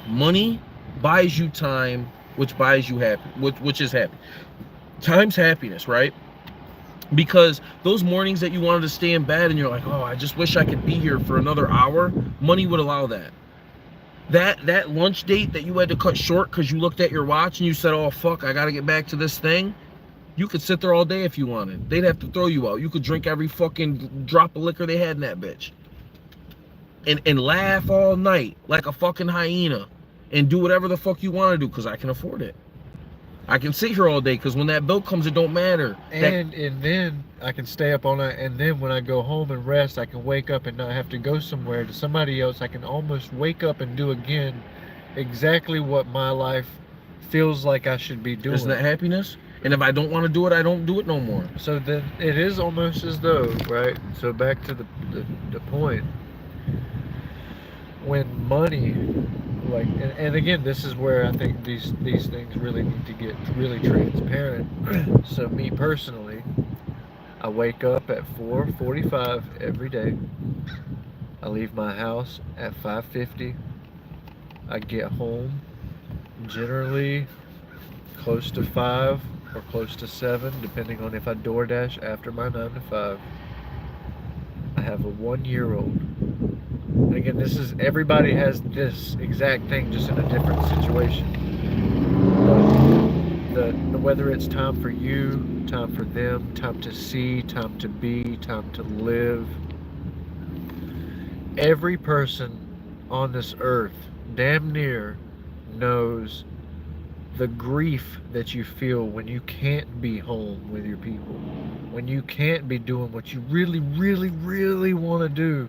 Money buys you time, which buys you happy, which is happy. Time's happiness, right? Because those mornings that you wanted to stay in bed and you're like, oh, I just wish I could be here for another hour, money would allow that. That lunch date that you had to cut short because you looked at your watch and you said, oh fuck, I gotta get back to this thing. You could sit there all day if you wanted. They'd have to throw you out. You could drink every fucking drop of liquor they had in that bitch. And laugh all night like a fucking hyena. And do whatever the fuck you want to do because I can afford it. I can sit here all day because when that bill comes, it don't matter. And then I can stay up all night. And then when I go home and rest, I can wake up and not have to go somewhere to somebody else. I can almost wake up and do again exactly what my life feels like I should be doing. Isn't that happiness? And if I don't want to do it, I don't do it no more. So then it is almost as though, right? So back to the point. When money, like, and again, this is where I think these things really need to get really transparent. So me personally, I wake up at 4:45 every day. I leave my house at 5:50. I get home generally close to 5 or close to 7, depending on if I DoorDash after my 9 to 5. I have a 1-year-old. And again, this is, everybody has this exact thing, just in a different situation. But whether it's time for you, time for them, time to see, time to be, time to live. Every person on this earth, damn near, knows the grief that you feel when you can't be home with your people, when you can't be doing what you really, really, really want to do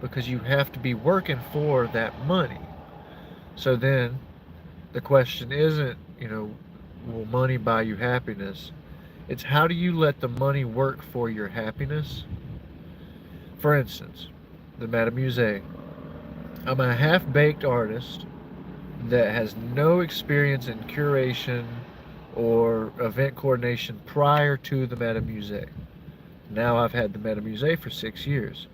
because you have to be working for that money. So then the question isn't, will money buy you happiness? It's how do you let the money work for your happiness? For instance, the Meta Musee. I'm a half-baked artist that has no experience in curation or event coordination prior to the Meta Musee. Now I've had the Meta Musee for 6 years.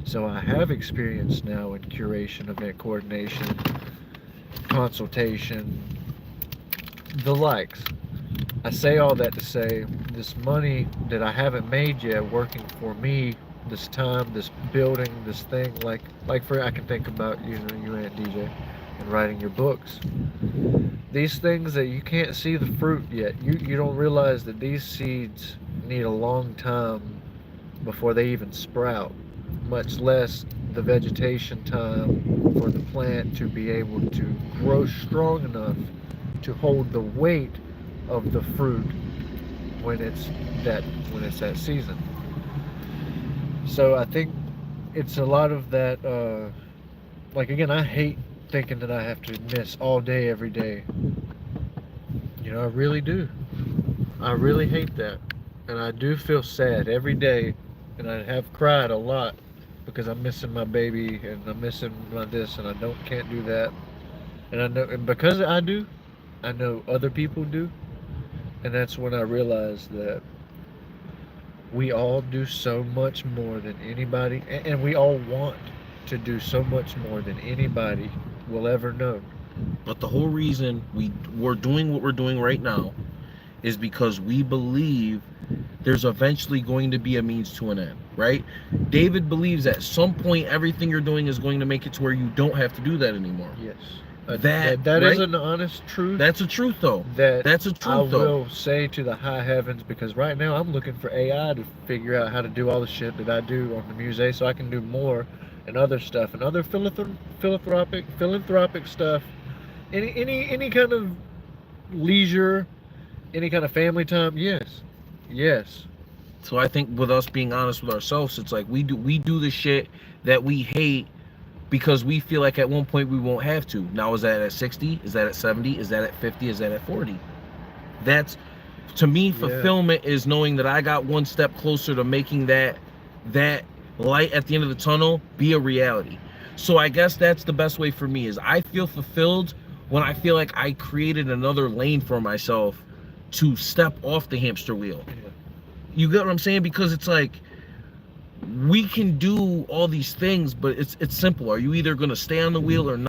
So I have experience now in curation, event coordination, consultation, the likes. I say all that to say this money that I haven't made yet working for me, this time, this building, this thing, like for, I can think about, you and DJ, and writing your books. These things that you can't see the fruit yet. You don't realize that these seeds need a long time before they even sprout, much less the vegetation time for the plant to be able to grow strong enough to hold the weight of the fruit when it's that season. So I think it's a lot of that, like, again, I hate thinking that I have to miss all day every day. I really do. I really hate that. And I do feel sad every day, and I have cried a lot because I'm missing my baby and I'm missing my this and I can't do that. And I know, and because I do, I know other people do. And that's when I realized that we all do so much more than anybody, and we all want to do so much more than anybody will ever know. But the whole reason we're doing what we're doing right now is because we believe there's eventually going to be a means to an end, right? David believes at some point everything you're doing is going to make it to where you don't have to do that anymore. Yes. That right? Is an honest truth. That's a truth, though. That's a truth, I will say to the high heavens, because right now I'm looking for AI to figure out how to do all the shit that I do on the Musee, so I can do more and other stuff and other philanthropic stuff. Any kind of leisure, any kind of family time. Yes. So I think with us being honest with ourselves, it's like we do the shit that we hate because we feel like at one point we won't have to. Now, is that at 60? Is that at 70? Is that at 50? Is that at 40? That's, to me, fulfillment is knowing that I got one step closer to making that light at the end of the tunnel be a reality. So I guess that's the best way for me, is I feel fulfilled when I feel like I created another lane for myself to step off the hamster wheel. You get what I'm saying? Because it's like, we can do all these things, but it's simple. Are you either going to stay on the wheel or not?